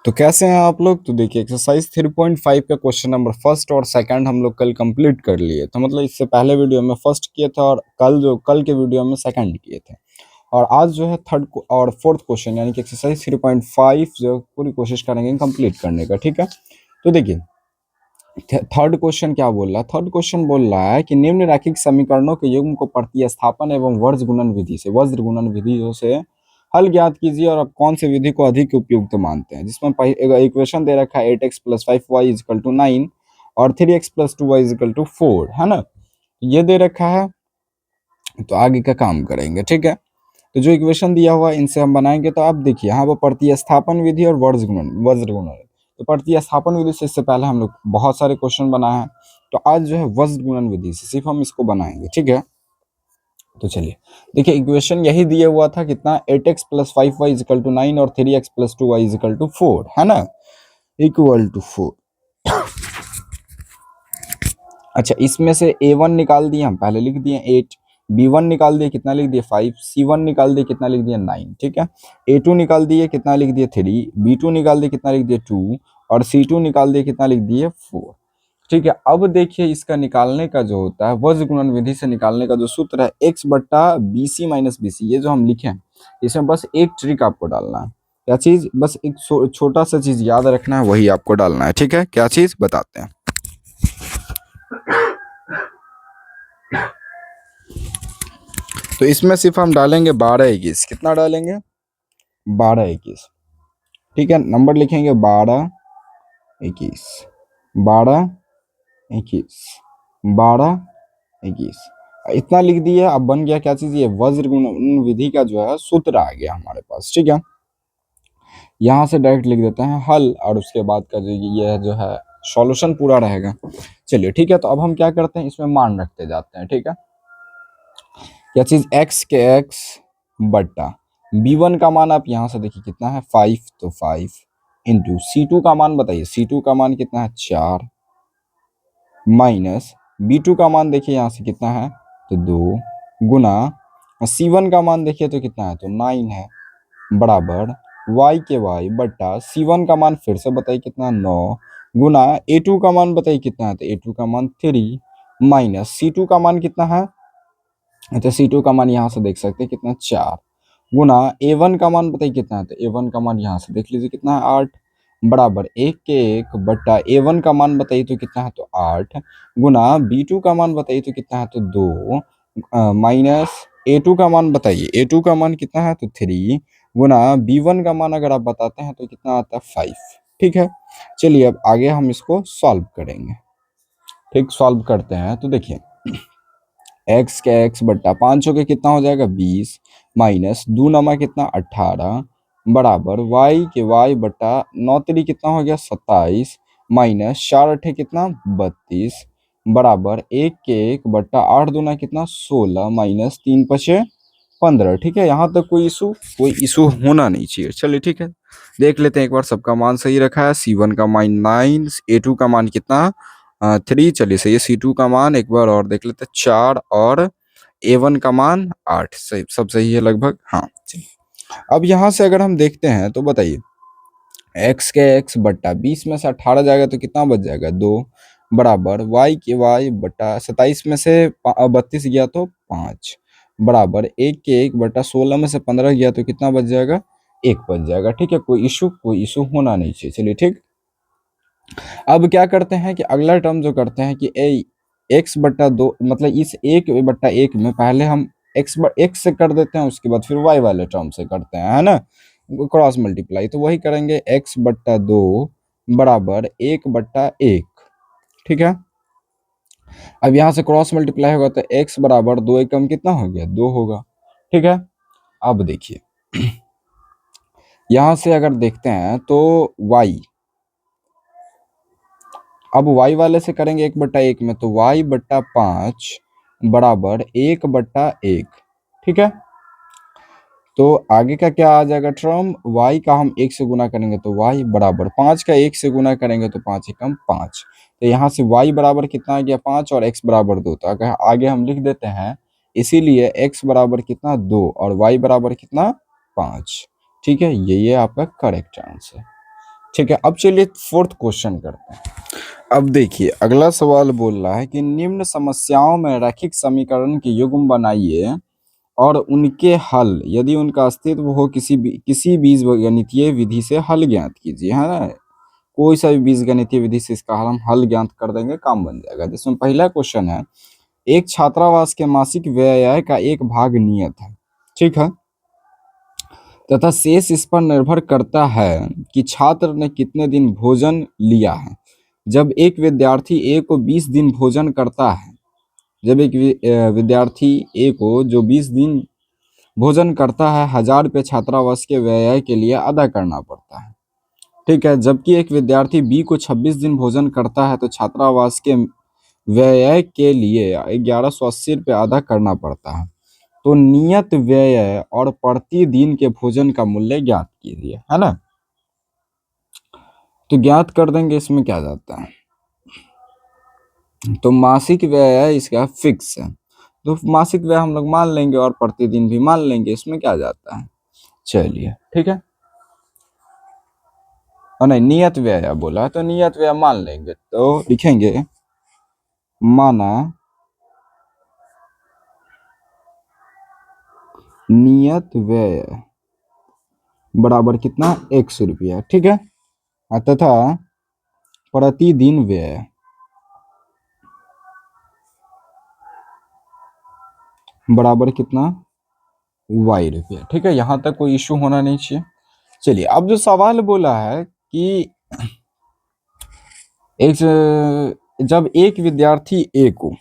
तो कैसे हैं आप लोग। तो देखिए एक्सरसाइज 3.5 का क्वेश्चन नंबर फर्स्ट और सेकंड हम लोग कल कंप्लीट कर लिए। तो मतलब इससे पहले वीडियो में फर्स्ट किए थे और कल के वीडियो में सेकंड किए थे। और आज जो है थर्ड और फोर्थ क्वेश्चन यानी कि एक्सरसाइज 3.5 जो पूरी कोशिश करेंगे कंप्लीट करने का। ठीक है, तो देखिए थर्ड क्वेश्चन क्या बोल रहा है। थर्ड क्वेश्चन बोल रहा है कि निम्नलिखित समीकरणों के युग्म को प्रतिस्थापन एवं वर्ज गुणन विधि से वज्र गुणन विधि से हल ज्ञात कीजिए और आप कौन सी विधि को अधिक उपयुक्त मानते हैं। जिसमें इक्वेशन दे रखा है 8x + 5y = 9 और 3x + 2y = 4, है ना। ये दे रखा है, तो आगे का काम करेंगे। ठीक है, तो जो इक्वेशन दिया हुआ है इनसे हम बनाएंगे। तो आप देखिए यहाँ पर प्रतिस्थापन विधि और वज्र गुणन। तो प्रतिस्थापन विधि से इससे पहले हम लोग बहुत सारे क्वेश्चन बनाए हैं। तो आज जो है वज्र गुणन विधि से सिर्फ हम इसको बनाएंगे। ठीक है, तो चलिए देखिए इक्वेशन यही दिया हुआ था कितना 8x + 5y = 9 और 3x + 2y = 4, है ना, इक्वल टू 4। अच्छा, इसमें से a1 निकाल दिए, हम पहले लिख दिए 8, b1 निकाल दिए कितना लिख दिए 5, c1 निकाल दिए कितना लिख दिए 9। ठीक है, a2 निकाल दिए कितना लिख दिए 3, b2 निकाल दिए कितना लिख दिए 2 और c2 निकाल दिए कितना लिख दिए 4। ठीक है, अब देखिए इसका निकालने का जो होता है वज्र गुणन विधि से निकालने का जो सूत्र है x बट्टा bc - bc, ये जो हम लिखे हैं इसमें बस एक ट्रिक आपको डालना है। क्या चीज, बस एक छोटा सा चीज याद रखना है, वही आपको डालना है। ठीक है, क्या चीज बताते हैं। तो इसमें सिर्फ हम डालेंगे 12 21। कितना डालेंगे 12 21। ठीक है, नंबर लिखेंगे 12 21 12 21 12 21, इतना लिख दिए। अब बन गया क्या चीज, ये वज्र गुणन विधि का जो है सूत्र आ गया हमारे पास। ठीक है, यहाँ से डायरेक्ट लिख देते हैं हल और उसके बाद का जो ये जो है सॉल्यूशन पूरा रहेगा। चलिए ठीक है, तो अब हम क्या करते हैं इसमें मान रखते जाते हैं। ठीक है, क्या चीज x के x बट्टा b1 का मान आप यहाँ से देखिए कितना है 5, तो 5 इंटू c2 का मान बताइए, c2 का मान कितना है 4 माइनस b2 का मान देखिए यहाँ से कितना है तो 2 गुना c1 का मान देखिए तो कितना है तो 9 है बराबर y के y बट्टा c1 का मान फिर से बताइए कितना 9 गुना a2 का मान बताइए कितना है तो a2 का मान 3 माइनस c2 का मान कितना है तो c2 का मान यहाँ से देख सकते हैं कितना 4 गुना a1 का मान बताइए कितना है तो a1 का मान यहाँ से देख लीजिए कितना है 8 बराबर 1 के 1 बट्टा a1 का मान बताइए तो कितना है तो 8 गुना b2 का मान बताइए तो कितना है तो 2 माइनस a2 का मान बताइए, a2 का मान कितना है तो 3 गुना b1 का मान अगर आप बताते हैं तो कितना आता है 5। ठीक है, चलिए अब आगे हम इसको सॉल्व करेंगे। ठीक, सॉल्व करते हैं तो देखिए x के x बट्टा 5 हो के कितना हो जाएगा 20 माइनस 2 नमा कितना 18 बराबर y के y बट्टा 9 3 कितना हो गया 27 माइनस 4 अठे कितना 32 बराबर 1 के 1 बट्टा 8 दूना कितना 16 माइनस 3 पचे 15। ठीक है, यहाँ तक कोई इशू होना नहीं चाहिए। चलिए ठीक है, देख लेते हैं एक बार सबका मान सही रखा है। c1 का मान 9, a2 का मान कितना 3, चलिए सही है। c2 का मान एक बार और देख लेते हैं 4 और a1 का मान 8, सही सब सही है लगभग। हाँ चलिए, अब यहाँ से अगर हम देखते हैं तो बताइए x के x बट्टा 20 में से 18 जाएगा तो कितना बच जाएगा 2 बराबर y के y बट्टा 27 में से 32 गया तो 5 बराबर 1 के 1 बट्टा 16 में से 15 गया तो कितना बच जाएगा 1 बच जाएगा। ठीक है, कोई इशू होना नहीं चाहिए। चलिए ठीक, अब क्या करते हैं कि अगला टर्म जो करते हैं कि x बट्टा 2 मतलब इस 1 बट्टा 1 में पहले हम x से कर देते हैं, उसके बाद फिर y वाले टर्म से करते हैं, है ना, क्रॉस मल्टीप्लाई। तो वही करेंगे x बट्टा 2 बराबर 1 बट्टा 1। ठीक है, अब यहाँ से क्रॉस मल्टीप्लाई होगा तो x बराबर 2 एकम कितना हो गया 2 होगा। ठीक है, अब देखिए यहाँ से अगर देखते हैं तो y, अब y वाले से करेंगे 1 बट्टा 1 में तो y बट्टा 5 बराबर 1 बट्टा 1। ठीक है, तो आगे का क्या आ जाएगा टर्म, y का हम 1 से गुना करेंगे तो y बराबर 5 का 1 से गुना करेंगे तो 5 एकम 5। तो यहाँ से y बराबर कितना आ गया 5 और x बराबर 2। तो अगर आगे हम लिख देते हैं, इसीलिए x बराबर कितना 2 और y बराबर कितना 5। ठीक है, ये आपका करेक्ट आंसर। ठीक है, अब चलिए फोर्थ क्वेश्चन करते हैं। अब देखिए अगला सवाल बोल रहा है कि निम्न समस्याओं में रैखिक समीकरण के युग्म बनाइए और उनके हल यदि उनका अस्तित्व हो किसी बीजगणितीय विधि से हल ज्ञात कीजिए, है ना। कोई सा भी बीजगणितीय विधि से इसका हम हल ज्ञात कर देंगे, काम बन जाएगा। जिसमें पहला क्वेश्चन है, एक छात्रावास के मासिक व्यय का एक भाग नियत है, ठीक है, तथा शेष इस पर निर्भर करता है कि छात्र ने कितने दिन भोजन लिया है। जब एक विद्यार्थी ए को 20 दिन भोजन करता है, जब एक विद्यार्थी ए को जो 20 दिन भोजन करता है, 1000 रुपये छात्रावास के व्यय के लिए अदा करना पड़ता है, ठीक है। जबकि एक विद्यार्थी बी को 26 दिन भोजन करता है तो छात्रावास के व्यय के लिए 1180 रुपये अदा करना पड़ता है। तो नियत व्यय और प्रति दिन के भोजन का मूल्य ज्ञात कीजिए, है ना। तो ज्ञात कर देंगे, इसमें क्या जाता है, तो मासिक व्यय इसका फिक्स है, तो मासिक व्यय हम लोग मान लेंगे और प्रतिदिन भी मान लेंगे, इसमें क्या जाता है। चलिए ठीक है, और नहीं नियत व्यय बोला है तो नियत व्यय मान लेंगे, तो लिखेंगे माना नियत व्यय बराबर कितना 100 रुपया, ठीक है, तथा प्रतिदिन व्यय बराबर कितना y रुपया, ठीक है। यहां तक कोई इश्यू होना नहीं चाहिए। चलिए अब जो सवाल बोला है कि जब एक विद्यार्थी ए को,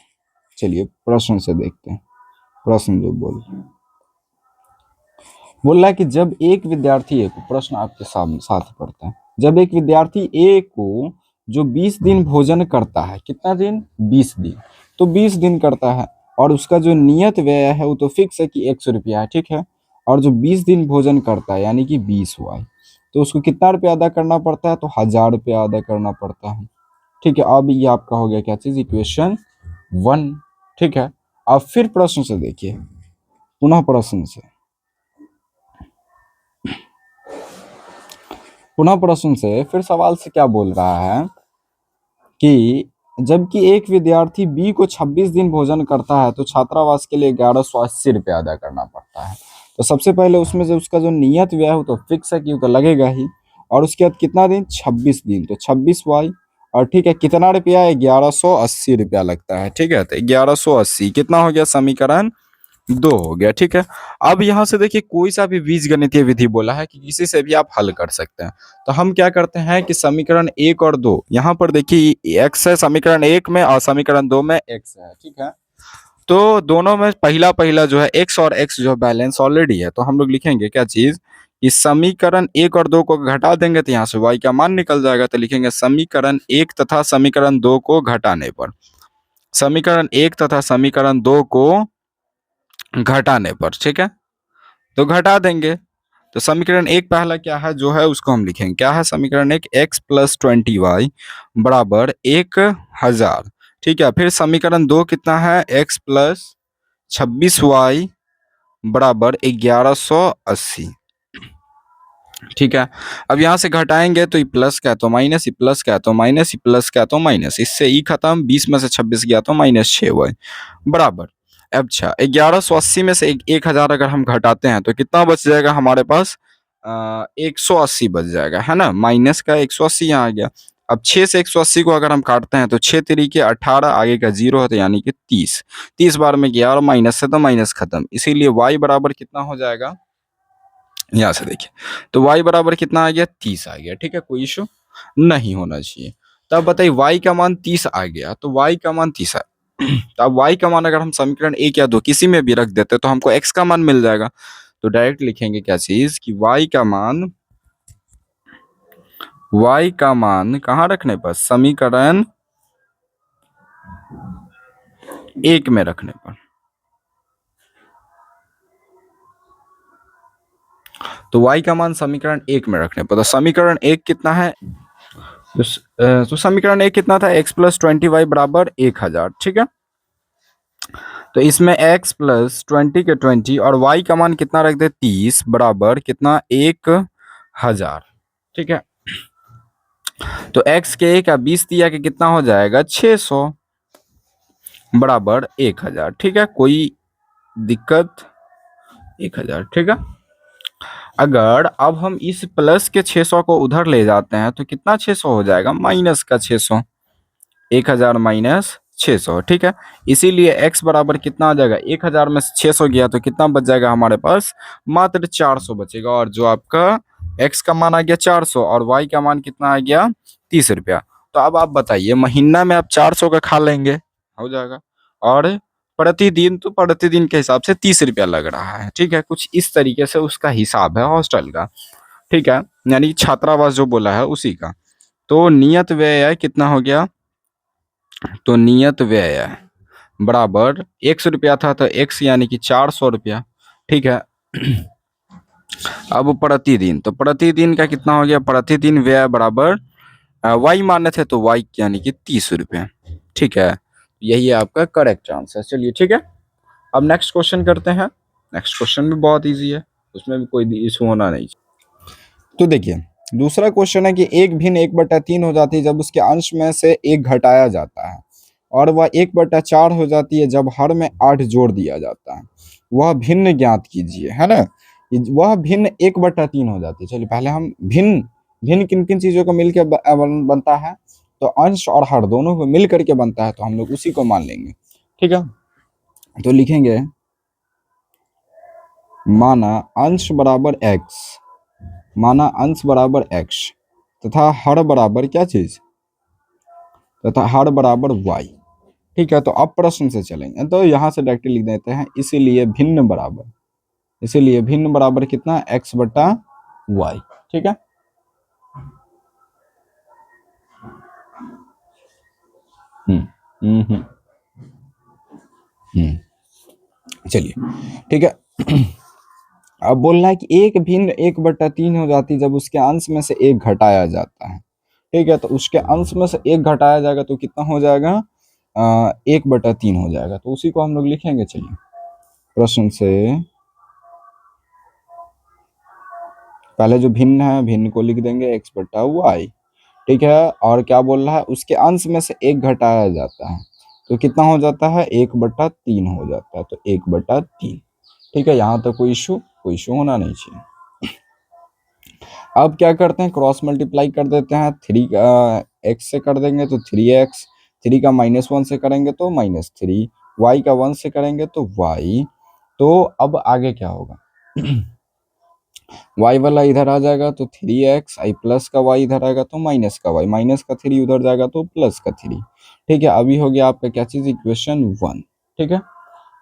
चलिए प्रश्न से देखते हैं, प्रश्न जो बोल रहा है कि जब एक विद्यार्थी ए को, प्रश्न आपके साथ पढ़ते हैं, जब एक विद्यार्थी ए को जो 20 दिन भोजन करता है, कितना दिन 20 दिन, तो 20 दिन करता है और उसका जो नियत व्यय है वो तो फिक्स है कि 100 रुपया है, ठीक है, और जो 20 दिन भोजन करता है यानी कि 20 हुआ है, तो उसको कितना रुपया अदा करना पड़ता है, तो 1000 रुपया अदा करना पड़ता है, ठीक है। अब ये आपका हो गया क्या चीज, इक्वेशन 1, ठीक है। अब फिर प्रश्न से देखिए, पुनः प्रश्न से, फिर सवाल से क्या बोल रहा है कि जबकि एक विद्यार्थी बी को 26 दिन भोजन करता है तो छात्रावास के लिए 1180 रुपया अदा करना पड़ता है। तो सबसे पहले उसमें से उसका जो नियत व्यय है तो फिक्स है कि वो तो लगेगा ही, और उसके बाद कितना दिन 26 दिन, तो 26y, और ठीक है कितना रुपया है 1180 रुपया लगता है, ठीक है। तो 1180 कितना हो गया, समीकरण 2 हो गया, ठीक है। अब यहां से देखिए कोई सा भी बीजगणितीय विधि बोला है कि किसी से भी आप हल कर सकते हैं, तो हम क्या करते हैं कि समीकरण 1 और 2, यहां पर देखिए x है समीकरण 1 में और समीकरण 2 में x है, ठीक है। तो दोनों में पहला पहला जो है x और x जो बैलेंस ऑलरेडी है, तो हम लोग लिखेंगे क्या चीज, इस समीकरण 1 और 2 को घटा देंगे तो यहाँ से y का मान निकल जाएगा, तो लिखेंगे समीकरण 1 तथा समीकरण 2 को घटाने पर, समीकरण 1 तथा समीकरण 2 को घटाने पर, ठीक है, तो घटा देंगे। तो समीकरण 1 पहला क्या है जो है उसको हम लिखेंगे, क्या है समीकरण 1, x प्लस 20y बराबर 1000, ठीक है। फिर समीकरण 2 कितना है, x प्लस 26y बराबर 1180, ठीक है। अब यहां से घटाएंगे तो ये प्लस क्या तो माइनस, ये प्लस क्या तो माइनस, ये प्लस क्या तो माइनस, इससे ई खत्म, 20 में से 26 गया तो -6y बराबर। अच्छा 1180 में से 1000 अगर हम घटाते हैं तो कितना बच जाएगा हमारे पास, 180 बच जाएगा, है ना, माइनस का 180 यहाँ आ गया। अब 6 से 180 को अगर हम काटते हैं तो 6 तरीके 18, आगे का 0 है तो यानी कि 30, 30 बार में गया और माइनस से तो माइनस खत्म, इसीलिए y बराबर कितना हो जाएगा, यहाँ से देखिए तो y बराबर कितना आ गया 30 आ गया, ठीक है, कोई इशू नहीं होना चाहिए। तब बताइए y का मान 30 आ गया, तो y का मान 30 है, तो अब y का मान अगर हम समीकरण 1 या 2 किसी में भी रख देते तो हमको x का मान मिल जाएगा, तो डायरेक्ट लिखेंगे क्या चीज कि y का मान कहाँ रखने पर, समीकरण 1 में रखने पर, तो y का मान समीकरण 1 में रखने पर, तो समीकरण 1 कितना है, तो समीकरण 1 कितना था, x प्लस 20y बराबर 1000, ठीक है। तो इसमें x प्लस 20 के 20 और y का मान कितना रख दे 30 बराबर कितना 1000, ठीक है। तो x के 1 या 20 दिया कि कितना हो जाएगा 600 बराबर 1000। ठीक है, कोई दिक्कत? 1000। ठीक है, अगर अब हम इस प्लस के 600 को उधर ले जाते हैं तो कितना 600 हो जाएगा माइनस का 600। 1000 माइनस 600। ठीक है, इसीलिए x बराबर कितना आ जाएगा 1000 में से 600 गया तो कितना बच जाएगा हमारे पास मात्र 400 बचेगा। और जो आपका x का मान आ गया 400 और y का मान कितना आ गया 30 रुपया। तो अब आप बताइए महीना में आप 400 का खा लेंगे, हो जाएगा, और प्रतिदिन तो प्रतिदिन के हिसाब से 30 रुपया लग रहा है। ठीक है, कुछ इस तरीके से उसका हिसाब है हॉस्टल का। ठीक है, यानी छात्रावास जो बोला है उसी का। तो नियत व्यय कितना हो गया, तो नियत व्यय बराबर 100 रुपया था तो x यानी कि 400 रुपया। ठीक है, अब प्रतिदिन, तो प्रतिदिन का कितना हो गया, प्रतिदिन व्यय बराबर y माने थे तो y यानी कि 30 रुपये। ठीक है, यही है आपका करेक्ट आंसर। चलिए ठीक है, अब नेक्स्ट क्वेश्चन करते हैं। नेक्स्ट क्वेश्चन भी बहुत इजी है, उसमें भी कोई इशू होना नहीं। तो देखिए दूसरा क्वेश्चन है कि एक भिन्न 1/3 हो जाती है जब उसके अंश में से एक घटाया जाता है, और वह 1/4 हो जाती है जब हर में 8 जोड़ दिया जाता है। वह भिन्न ज्ञात कीजिए, है ना। वह भिन्न 1/3 हो जाती है। चलिए पहले हम भिन्न भिन्न किन किन चीजों को मिलकर बनता है, तो अंश और हर दोनों को मिल करके बनता है, तो हम लोग उसी को मान लेंगे। ठीक है, तो लिखेंगे माना अंश बराबर x, माना अंश बराबर x तथा हर बराबर क्या चीज, तथा हर बराबर y। ठीक है, तो अब प्रश्न से चलेंगे, तो यहां से डायरेक्टली लिख देते हैं इसीलिए भिन्न बराबर, इसीलिए भिन्न बराबर कितना x बटा y। ठीक है, चलिए ठीक है। अब बोलना है कि एक भिन्न 1/3 हो जाती जब उसके अंश में से एक घटाया जाता है। ठीक है, तो उसके अंश में से एक घटाया जाएगा तो कितना हो जाएगा 1/3 हो जाएगा, तो उसी को हम लोग लिखेंगे। चलिए प्रश्न से पहले जो भिन्न है भिन्न को लिख देंगे x बटा वाई। ठीक है, और क्या बोल रहा है उसके अंश में से एक घटाया जाता है तो कितना हो जाता है 1/3 हो जाता है, तो 1/3। ठीक है, यहाँ तो कोई इशू होना नहीं चाहिए। अब क्या करते हैं क्रॉस मल्टीप्लाई कर देते हैं, 3 का x से कर देंगे तो 3x, 3 का -1 से करेंगे तो -3, y का 1 से करेंगे तो y। तो अब आगे क्या होगा y वाला इधर आ जाएगा तो 3x, आई प्लस का y इधर आएगा तो माइनस का y, माइनस का 3 उधर जाएगा तो प्लस का 3। ठीक है, अभी हो गया आपका क्या चीज इक्वेशन 1। ठीक है,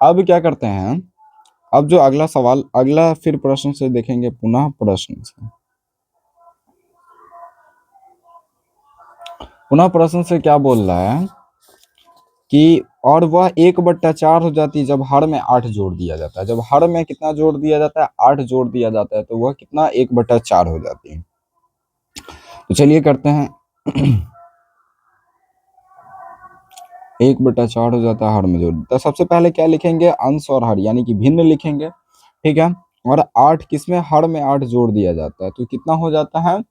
अब क्या करते हैं, अब जो अगला सवाल अगला फिर प्रश्न से देखेंगे, पुनः प्रश्न से, पुनः प्रश्न से क्या बोल रहा है कि और वह 1/4 हो जाती है जब हर में 8 जोड़ दिया जाता है। जब हर में कितना जोड़ दिया जाता है 8 जोड़ दिया जाता है, तो वह कितना 1/4 हो जाती है। तो चलिए करते हैं 1/4 हो जाता है हर में जोड़, तो सबसे पहले क्या लिखेंगे अंश और हर यानी कि भिन्न लिखेंगे। ठीक है, और 8 किसमें हर में 8 जोड़ दिया जाता है तो कितना हो जाता है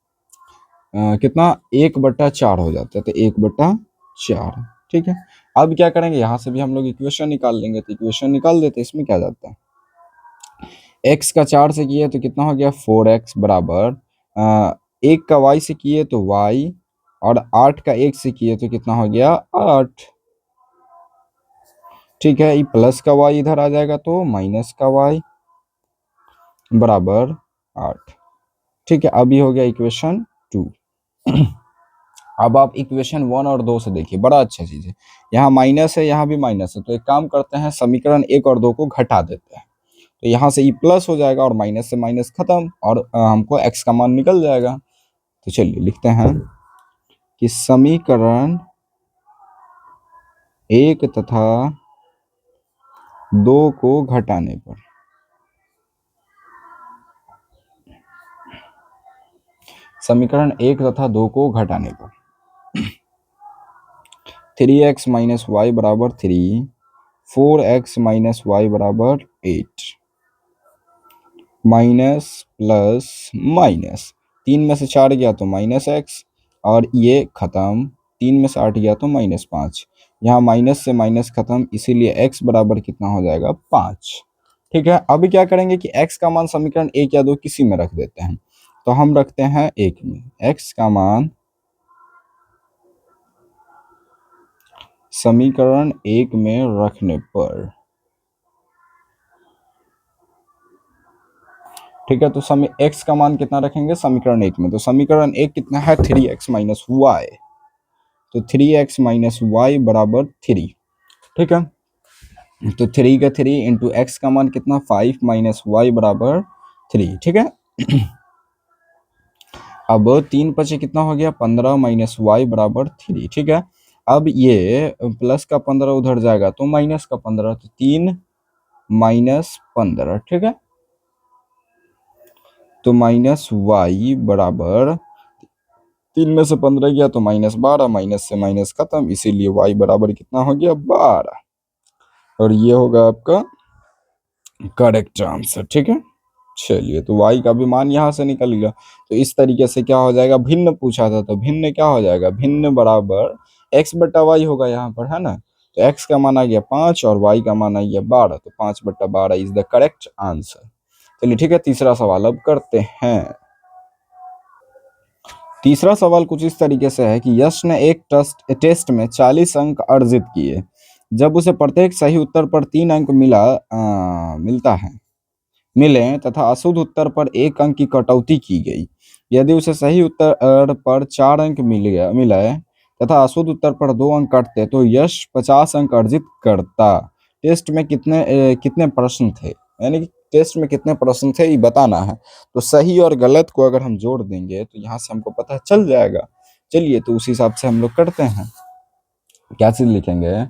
कितना 1/4 हो जाता है, तो 1/4। ठीक है, अब क्या करेंगे यहाँ से भी हम लोग इक्वेशन निकाल लेंगे, तो इक्वेशन निकाल देते, इसमें क्या जाता है x का 4 से किए तो कितना हो गया 4x बराबर 1 का y से किए तो y, और 8 का 1 से किए तो कितना हो गया 8। ठीक है, ये प्लस का y इधर आ जाएगा तो माइनस का y बराबर 8। ठीक है, अभी हो गया इक्वेशन 2। अब आप इक्वेशन 1 और 2 से देखिए, बड़ा अच्छा चीज है, यहाँ माइनस है यहाँ भी माइनस है, तो एक काम करते हैं समीकरण 1 और 2 को घटा देते हैं, तो यहाँ से ई प्लस हो जाएगा और माइनस से माइनस खत्म, और हमको x का मान निकल जाएगा। तो चलिए लिखते हैं कि समीकरण 1 तथा 2 को घटाने पर, समीकरण 1 तथा 2 को घटाने पर 3x माइनस वाई बराबर 3, 4x माइनस वाई बराबर 8, माइनस प्लस माइनस 3 में से 4 गया तो माइनस x, और ये खत्म, 3 में से 8 गया तो -5, यहाँ माइनस से माइनस खत्म, इसीलिए x बराबर कितना हो जाएगा 5। ठीक है, अभी क्या करेंगे कि x का मान समीकरण 1 या 2 किसी में रख देते हैं, तो हम रखते हैं 1 में। x का मान समीकरण 1 में रखने पर, ठीक है, तो x का मान कितना रखेंगे समीकरण 1 में, तो समीकरण 1 कितना है 3x माइनस वाई, तो 3x माइनस वाई बराबर 3। ठीक है, तो 3 का 3 इंटू एक्स का मान कितना 5 माइनस वाई बराबर 3। ठीक है, अब 3 पचे कितना हो गया 15 माइनस वाई बराबर 3। ठीक है, अब ये प्लस का 15 उधर जाएगा तो माइनस का 15, तो 3 माइनस 15। ठीक है, तो माइनस वाई बराबर 3 में से 15 गया तो -12, माइनस से माइनस खत्म, इसीलिए वाई बराबर कितना हो गया 12, और ये होगा आपका करेक्ट आंसर। ठीक है, चलिए, तो y का भी मान यहाँ से निकल गया, तो इस तरीके से क्या हो जाएगा, भिन्न पूछा था तो भिन्न क्या हो जाएगा, भिन्न बराबर x बट्टा वाई होगा यहाँ पर, है ना, तो x का मान आ गया 5 और y का मान आ गया 12, तो 5 बट्टा 12 इज द करेक्ट आंसर। चलिए ठीक है, तीसरा सवाल अब करते हैं। तीसरा सवाल कुछ इस तरीके से है कि यश ने एक टेस्ट में 40 अंक अर्जित किए, जब उसे प्रत्येक सही उत्तर पर 3 अंक मिले तथा अशुद्ध उत्तर पर 1 अंक की कटौती की गई। यदि उसे सही उत्तर पर 4 अंक मिले तथा अशुद्ध उत्तर पर 2 अंक कटते तो यश 50 अंक अर्जित करता। टेस्ट में कितने प्रश्न थे, यानी कि टेस्ट में कितने प्रश्न थे ये बताना है, तो सही और गलत को अगर हम जोड़ देंगे तो यहाँ से हमको पता चल जाएगा। चलिए, तो उस हिसाब से हम लोग करते हैं। क्या चीज लिखेंगे,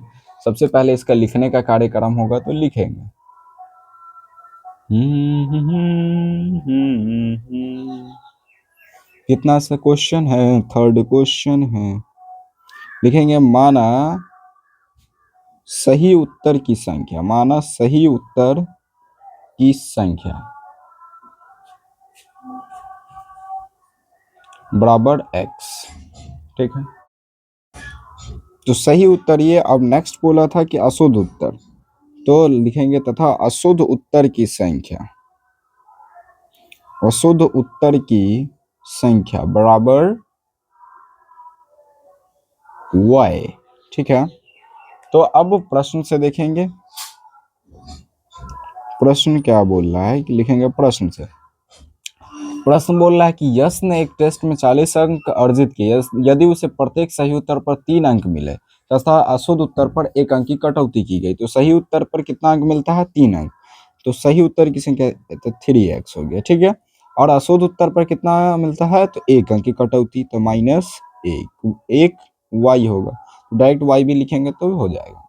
सबसे पहले इसका लिखने का कार्यक्रम होगा तो लिखेंगे कितना सा क्वेश्चन है, थर्ड क्वेश्चन है, लिखेंगे माना सही उत्तर की संख्या, माना सही उत्तर की संख्या बराबर x। ठीक है, तो सही उत्तर ये, अब नेक्स्ट बोला था कि अशुद्ध उत्तर, तो लिखेंगे तथा अशुद्ध उत्तर की संख्या, अशुद्ध उत्तर की संख्या बराबर y। ठीक है, तो अब प्रश्न से देखेंगे, प्रश्न क्या बोल रहा है कि लिखेंगे प्रश्न से। प्रश्न बोल रहा है कि यश ने एक टेस्ट में 40 अंक अर्जित किए, यदि उसे प्रत्येक सही उत्तर पर 3 अंक मिले तथा अशुद्ध उत्तर पर 1 अंक की कटौती की गई, तो सही उत्तर पर कितना अंक मिलता है 3 अंक, तो सही उत्तर की संख्या तो 3x हो गया। ठीक है, और अशुद्ध उत्तर पर कितना मिलता है तो 1 अंक की कटौती, तो -1 y होगा, तो डायरेक्ट y भी लिखेंगे तो हो जाएगा,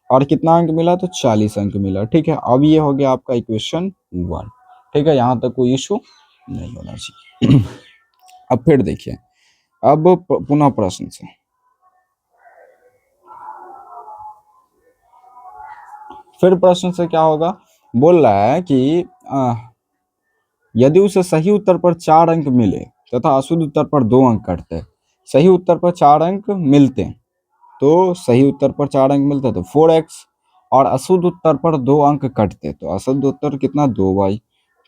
और कितना अंक मिला तो 40 अंक मिला। ठीक है, अब ये हो गया आपका इक्वेशन 1। ठीक है, यहाँ तक कोई इशू नहीं होना चाहिए। अब फिर देखिए, अब पुनः प्रश्न से, फिर प्रश्न से क्या होगा, बोल रहा है कि यदि उसे सही उत्तर पर 4 अंक मिले तथा अशुद्ध उत्तर पर 2 अंक कटते, सही उत्तर पर 4 अंक मिलते, तो सही उत्तर पर 4 अंक मिलते तो 4x, और अशुद्ध उत्तर पर 2 अंक कटते तो अशुद्ध उत्तर कितना 2y,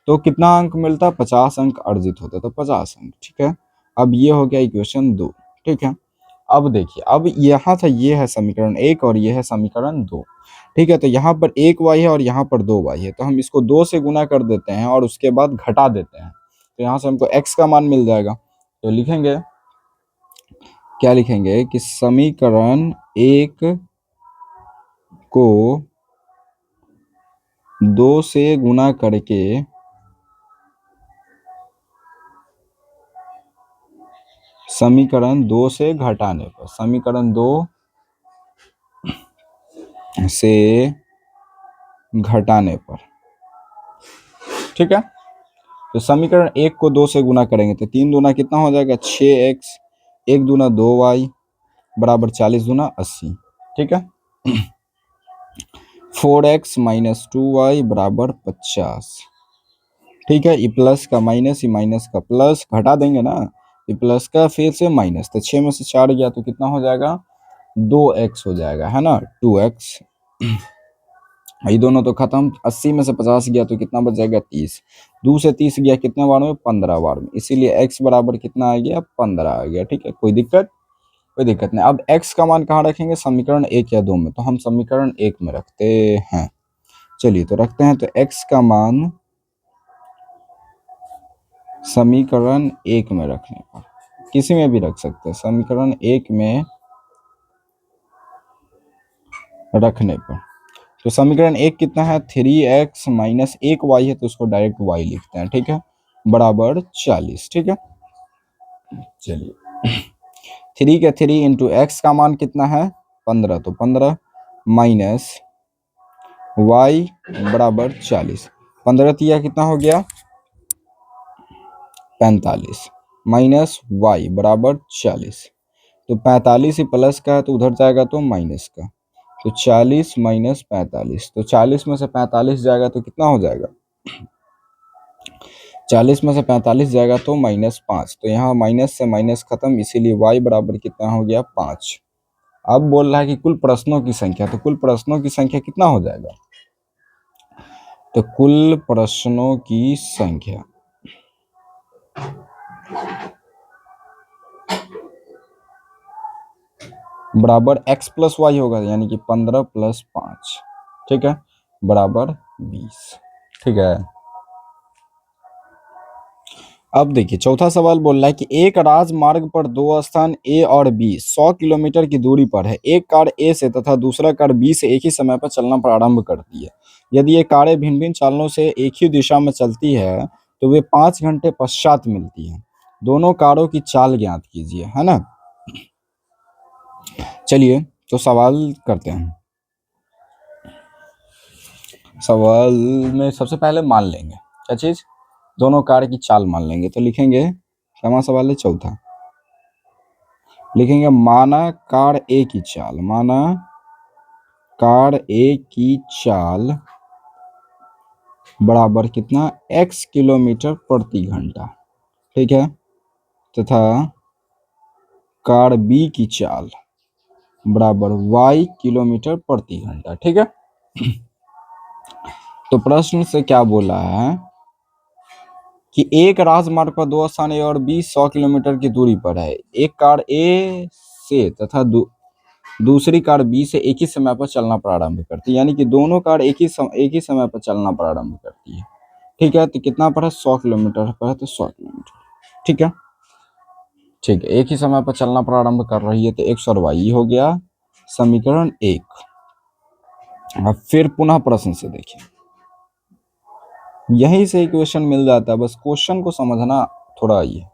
तो कितना अंक मिलता 50 अंक अर्जित होता, तो 50 अंक। ठीक है, अब ये हो गया इक्वेशन 2। ठीक है, अब देखिए, अब यहाँ था, ये है समीकरण 1 और ये है समीकरण 2। ठीक है, तो यहाँ पर 1y है और यहाँ पर 2y है, तो हम इसको 2 से गुना कर देते हैं और उसके बाद घटा देते हैं, तो यहाँ से हमको x का मान मिल जाएगा। तो लिखेंगे, क्या लिखेंगे कि समीकरण 1 को 2 से गुना करके समीकरण 2 से घटाने पर, समीकरण 2 से घटाने पर। ठीक है, तो समीकरण 1 को 2 से गुना करेंगे तो 3 दूना कितना हो जाएगा 6x, 1 दूना 2y बराबर 40 दूना 80। ठीक है, 4x माइनस 2y बराबर 50। ठीक है, ये प्लस का माइनस, ये माइनस का प्लस, घटा देंगे ना, ये प्लस का फिर से माइनस, तो 6 में से 4 गया तो कितना हो जाएगा, 2x हो जाएगा, है ना, 2x। ये दोनों तो खत्म, 80 में से 50 गया तो कितना बच जाएगा, 30। 2 से 30 गया कितने बार में, 15 बार में, इसीलिए x बराबर कितना आ गया, 15 आ गया। ठीक है, कोई दिक्कत, कोई दिक्कत नहीं। अब x का मान कहाँ रखेंगे, समीकरण 1 या 2 में, तो हम समीकरण 1 में रखते हैं। चलिए तो रखते हैं, तो x का मान समीकरण 1 में रखने पर, किसी में भी रख सकते हैं, समीकरण 1 में रखने पर, तो समीकरण 1 कितना है, 3x माइनस 1y है, तो उसको डायरेक्ट y लिखते हैं। ठीक है, बराबर 40। ठीक है, चलिए 3 के 3 इंटू एक्स का मान कितना है, 15, तो 15 माइनस y बराबर 40, 15 तिया कितना हो गया, 45 माइनस y बराबर 40, तो 45 ही प्लस का है तो उधर जाएगा तो माइनस का, तो 40 माइनस 45, तो 40 में से 45 जाएगा तो कितना हो जाएगा, 40 में से 45 जाएगा तो -5, तो यहाँ माइनस से माइनस खत्म, इसीलिए y बराबर कितना हो गया, 5। अब बोल रहा है कि कुल प्रश्नों की संख्या, तो कुल प्रश्नों की संख्या कितना हो जाएगा, तो कुल प्रश्नों की संख्या बराबर x प्लस वाई होगा, यानी कि 15 प्लस 5, ठीक है, बराबर 20। ठीक है, अब देखिए चौथा सवाल बोल रहा है कि एक राजमार्ग पर दो स्थान ए और बी 100 किलोमीटर की दूरी पर है। एक कार ए से तथा दूसरा कार बी से एक ही समय पर चलना प्रारंभ करती है। यदि ये कारें भिन्न भिन्न चालों से एक ही दिशा में चलती है तो वे 5 घंटे पश्चात मिलती हैं। दोनों कारों की चाल ज्ञात कीजिए, है ना। चलिए तो सवाल करते हैं। सवाल में सबसे पहले मान लेंगे क्या चीज, दोनों कार की चाल मान लेंगे, तो लिखेंगे क्या सवाल है, चौथा लिखेंगे माना कार ए की चाल, माना कार ए की चाल बराबर कितना, x किलोमीटर प्रति घंटा, ठीक है, तथा कार बी की चाल बराबर y किलोमीटर प्रति घंटा, ठीक है। तो प्रश्न से क्या बोला है कि एक राजमार्ग पर दो स्थान ए और बी 100 किलोमीटर की दूरी पर है। एक कार ए से तथा दूसरी कार बी से एक ही समय पर चलना प्रारंभ करती है, यानी कि दोनों कार एक ही समय पर चलना प्रारंभ करती है, ठीक है। तो कितना पर है, 100 किलोमीटर पर है, तो 100 किलोमीटर, ठीक है, ठीक है, एक ही समय पर चलना प्रारंभ कर रही है, तो x और y हो गया समीकरण 1। अब फिर पुनः प्रश्न से देखिए, यहीं से इक्वेशन मिल जाता है, बस क्वेश्चन को समझना थोड़ा ही है,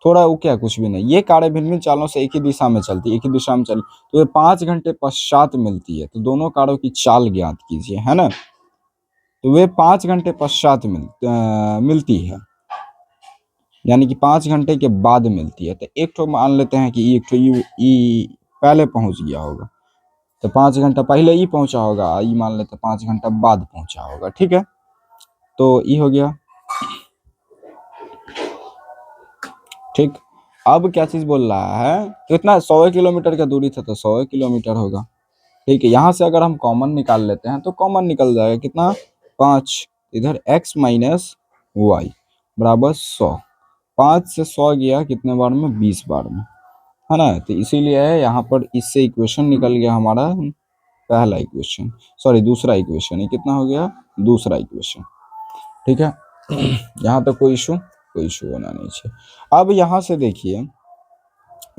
थोड़ा वो क्या, कुछ भी नहीं। ये कारें भिन्न भिन्न चालों से एक ही दिशा में चलती है, एक ही दिशा में चली तो ये 5 घंटे पश्चात मिलती है, तो दोनों कारों की चाल ज्ञात कीजिए, है ना। तो वे 5 घंटे पश्चात मिलती है, यानी कि 5 घंटे के बाद मिलती है। तो एक तो मान लेते हैं कि एक तो ई पहले पहुंच गया होगा, तो 5 घंटा पहले ई पहुंचा होगा, ई मान लेते 5 घंटा बाद पहुंचा होगा, ठीक है। तो ई हो गया, ठीक। अब क्या चीज बोल रहा है, कितना, 100 किलोमीटर का दूरी था तो 100 किलोमीटर होगा, ठीक है। यहाँ से अगर हम कॉमन निकाल लेते हैं तो कॉमन निकल जाएगा कितना, 5, इधर x माइनस वाई बराबर 100, 5 से 100 गया कितने बार में, 20 बार में, है ना। तो इसीलिए यहाँ पर इससे इक्वेशन निकल गया हमारा पहला इक्वेशन, सॉरी दूसरा इक्वेशन, ये कितना हो गया, दूसरा इक्वेशन, ठीक है। यहाँ तो कोई इशू होना नहीं चाहिए। अब यहाँ से देखिए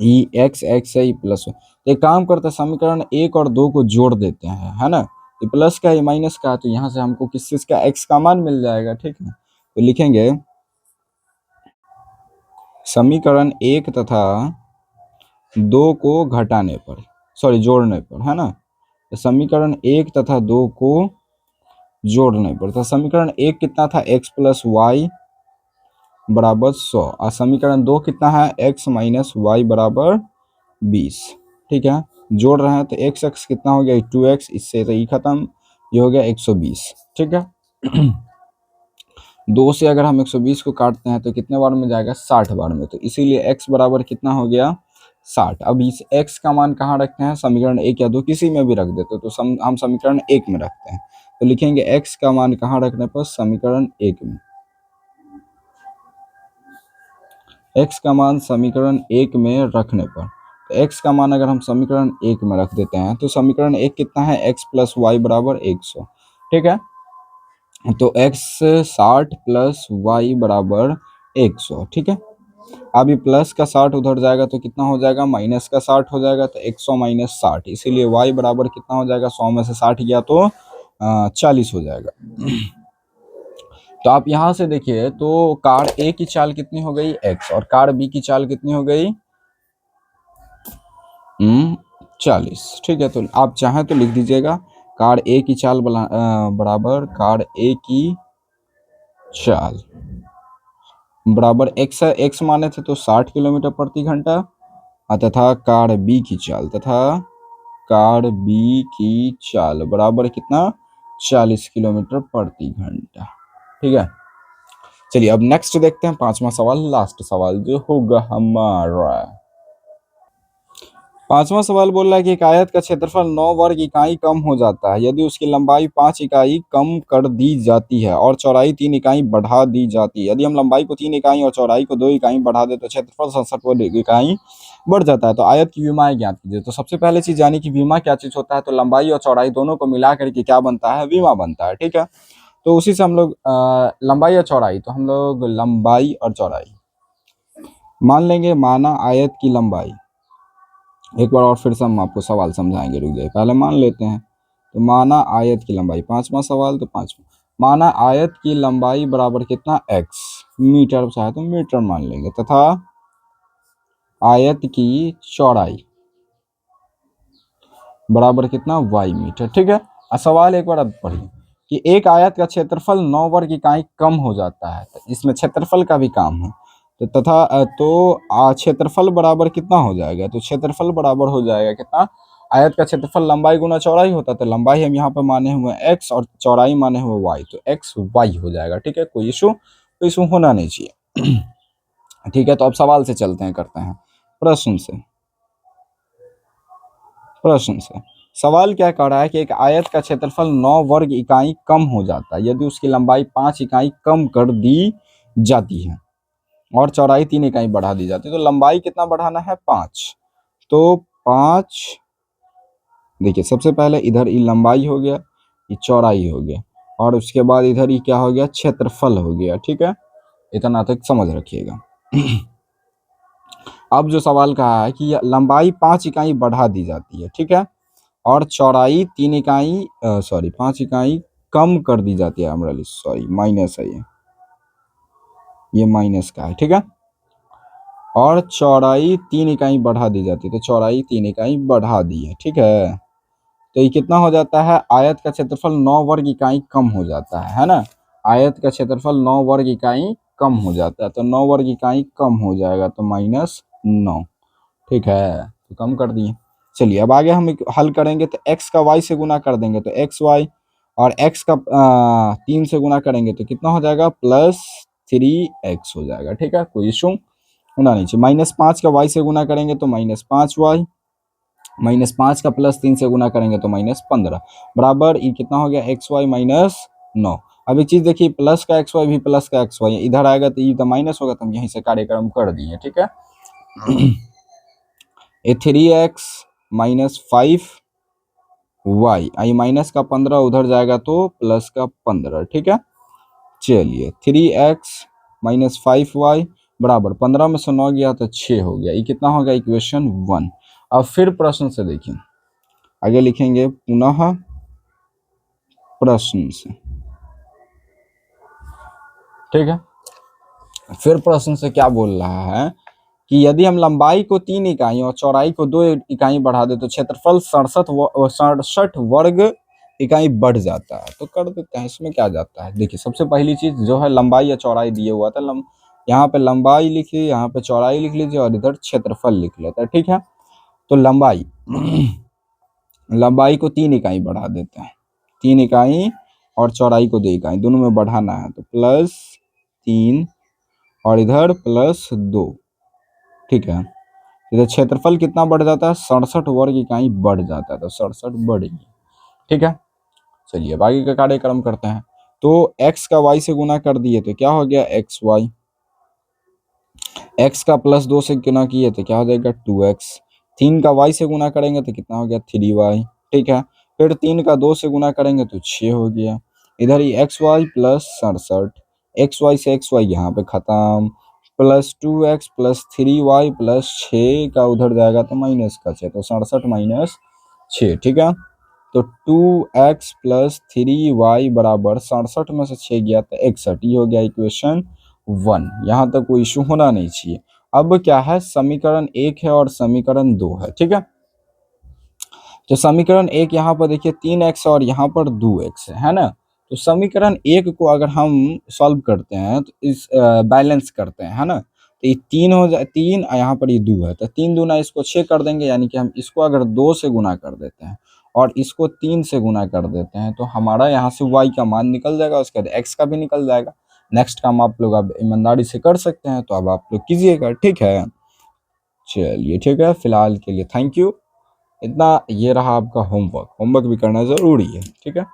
ई एक्स एक्स है, प्लस, तो एक काम करते हैं, समीकरण 1 और 2 को जोड़ देते हैं, है ना। ये प्लस का, ये माइनस का, तो यहाँ से हमको किस चीज का, x का मान मिल जाएगा, ठीक है। तो लिखेंगे समीकरण 1 तथा 2 को घटाने पर, सॉरी जोड़ने पर, है ना। तो समीकरण 1 तथा 2 को जोड़ने पर, तो समीकरण 1 कितना था, x प्लस वाई बराबर 100, और समीकरण 2 कितना है, x माइनस वाई बराबर 20, ठीक है। जोड़ रहे हैं तो x x कितना हो गया, 2x, इससे तो ई खत्म, ये हो गया 120, ठीक है। 2 से अगर हम 120 को काटते हैं तो कितने बार में जाएगा, 60 बार में। तो इसीलिए x बराबर कितना हो गया, 60। अब इस x का मान कहाँ रखते हैं, समीकरण 1 या 2 किसी में भी रख देते, तो हम समीकरण 1 में रखते हैं। तो लिखेंगे x का मान कहाँ रखने पर, समीकरण 1 में। x का मान समीकरण 1 में रखने पर, तो x का मान अगर हम समीकरण 1 में रख देते हैं तो समीकरण 1 कितना है, x प्लस वाई बराबर 100। ठीक है, तो x 60 प्लस वाई बराबर 100। ठीक है, अब ये प्लस का 60 उधर जाएगा तो कितना हो जाएगा, माइनस का 60 हो जाएगा, तो 100 माइनस 60, इसीलिए y बराबर कितना हो जाएगा, 100 में से 60 गया तो 40 हो जाएगा। तो आप यहां से देखिए तो कार ए की चाल कितनी हो गई, x, और कार बी की चाल कितनी हो गई, 40। ठीक है, तो आप चाहें तो लिख दीजिएगा कार ए की चाल बराबर कार ए की चाल बराबर x माने थे तो 60 किलोमीटर प्रति घंटा, तथा कार बी की चाल बराबर कितना, 40 किलोमीटर प्रति घंटा। ठीक है, चलिए अब नेक्स्ट देखते हैं 5वां सवाल, लास्ट सवाल जो होगा हमारा। 5वां सवाल बोल रहा है कि एक आयत का क्षेत्रफल 9 वर्ग इकाई कम हो जाता है यदि उसकी लंबाई 5 इकाई कम कर दी जाती है और चौड़ाई 3 इकाई बढ़ा दी जाती है। यदि हम लंबाई को 3 इकाई और चौड़ाई को 2 इकाई बढ़ा दे तो क्षेत्रफल 67 वर्ग इकाई बढ़ जाता है। तो आयत की विमाएं ज्ञात कीजिए। तो सबसे पहले चीज जानी कि विमा क्या चीज होता है, तो लंबाई और चौड़ाई दोनों को मिला करके क्या बनता है, विमा बनता है। ठीक है, तो उसी से हम लोग लंबाई और चौड़ाई, तो हम लोग लंबाई और चौड़ाई मान लेंगे। माना आयत की लंबाई, एक बार और फिर से हम आपको सवाल समझाएंगे, रुक जाइए, पहले मान लेते हैं। तो माना आयत की लंबाई, 5वां सवाल, तो 5वां माना आयत की लंबाई बराबर कितना, x, मीटर चाहे तो मीटर मान लेंगे, तथा आयत की चौड़ाई बराबर कितना, y मीटर। ठीक है, सवाल एक बार अब पढ़िए कि एक आयत का क्षेत्रफल 9 वर्ग इकाई कम हो जाता है, तो इसमें क्षेत्रफल का भी काम है। तो तथा तो क्षेत्रफल बराबर कितना हो जाएगा, तो क्षेत्रफल बराबर हो जाएगा कितना, आयत का क्षेत्रफल लंबाई गुना चौड़ाई होता है, तो लंबाई हम यहाँ पर माने हुए x और चौड़ाई माने हुए y, तो x y हो जाएगा। ठीक है, कोई इशू होना नहीं चाहिए। ठीक है, तो अब सवाल से चलते हैं, करते हैं प्रश्न से। सवाल क्या कह रहा है कि एक आयत का क्षेत्रफल 9 वर्ग इकाई कम हो जाता है यदि उसकी लंबाई 5 इकाई कम कर दी जाती है और चौड़ाई 3 इकाई बढ़ा दी जाती है। तो लंबाई कितना बढ़ाना है, 5, तो 5, देखिए सबसे पहले इधर ये लंबाई हो गया, ये चौड़ाई हो गया, और उसके बाद इधर ये क्या हो गया, क्षेत्रफल हो गया। ठीक है, इतना तक समझ रखिएगा। अब जो सवाल कहा है कि लंबाई 5 इकाई बढ़ा दी जाती है, ठीक है, और चौड़ाई 3 इकाई 5 इकाई कम कर दी जाती है, माइनस है, ये माइनस का है। ठीक है, और चौड़ाई 3 इकाई बढ़ा दी जाती है, तो चौड़ाई 3 इकाई बढ़ा दी है। ठीक है, तो ये कितना हो जाता है, आयत का क्षेत्रफल 9 वर्ग इकाई कम हो जाता है ना, आयत का क्षेत्रफल 9 वर्ग इकाई कम हो जाता है, तो 9 वर्ग इकाई कम हो जाएगा, तो -9। ठीक है, तो कम कर दिए। चलिए अब आगे हम हल करेंगे, तो x का y से गुना कर देंगे तो xy, और x का 3 से गुना करेंगे तो कितना हो जाएगा, +3x हो जाएगा। ठीक है, कोई इशू होना नहीं चाहिए। -5 का y से गुना करेंगे तो -5y, -5 का +3 से गुना करेंगे तो -15, बराबर ये कितना हो गया, xy -9। अब एक चीज देखिए, प्लस का xy भी प्लस का xy इधर आएगा तो ये तो माइनस होगा, तो हम यहीं से कार्यक्रम कर दिए। ठीक है, 3x -5y, आई माइनस का 15 उधर जाएगा तो प्लस का 15। ठीक है, चलिए 3x -5y बराबर 15 में से 9 गया तो 6 हो गया, ये कितना हो गया, इक्वेशन 1। अब फिर प्रश्न से देखिए, आगे लिखेंगे पुनः प्रश्न से। ठीक है, फिर प्रश्न से क्या बोल रहा है कि यदि हम लंबाई को 3 इकाई और चौड़ाई को 2 इकाई बढ़ा दे तो क्षेत्रफल 67 वर्ग इकाई बढ़ जाता है। तो कर देते हैं, इसमें क्या जाता है। देखिए सबसे पहली चीज जो है, लंबाई या चौड़ाई दिए हुआ था, यहाँ पे लंबाई लिखिए, यहाँ पे चौड़ाई लिख लीजिए, और इधर क्षेत्रफल लिख लेते हैं। ठीक है, तो लंबाई को 3 इकाई बढ़ा देते हैं, 3 इकाई और चौड़ाई को 2 इकाई, दोनों में बढ़ाना है तो +3 और इधर +2। ठीक है, इधर क्षेत्रफल कितना बढ़ जाता है, 67 वर्ग इकाई बढ़ जाता है, तो 67 बढ़ेगी। ठीक है, चलिए अब आगे का कार्यक्रम करते हैं। तो x का y से गुना कर दिए तो क्या हो गया xy, x का +2 से गुना किए तो क्या हो जाएगा 2x, 3 का y से गुना करेंगे तो कितना हो गया 3y। ठीक है, फिर 3 का 2 से गुना करेंगे तो 6 हो गया। इधर ही xy +67, xy से xy यहाँ पे खत्म, +2x +3y +6 का उधर जाएगा तो माइनस का 6, तो 67 - 6। ठीक है, तो 2x + 3y बराबर 67 में से 6 गया तो 61, ये हो गया इक्वेशन 1। यहाँ तक कोई इशू होना नहीं चाहिए। अब क्या है, समीकरण 1 है और समीकरण 2 है। ठीक है, तो समीकरण 1 यहाँ पर देखिए 3x और यहाँ पर 2x है ना। तो समीकरण 1 को अगर हम सॉल्व करते हैं तो इस बैलेंस करते हैं, है ना, तो ये 3 हो जाए 3, यहाँ पर ये 2 है तो 3 दूना इसको 6 कर देंगे, यानी कि हम इसको अगर 2 से गुना कर देते हैं और इसको 3 से गुना कर देते हैं तो हमारा यहाँ से y का मान निकल जाएगा, उसके बाद x का भी निकल जाएगा। नेक्स्ट काम आप लोग अब ईमानदारी से कर सकते हैं, तो अब आप लोग कीजिएगा। ठीक है, चलिए ठीक है, फिलहाल के लिए थैंक यू। इतना ये रहा आपका होमवर्क, होमवर्क भी करना ज़रूरी है। ठीक है।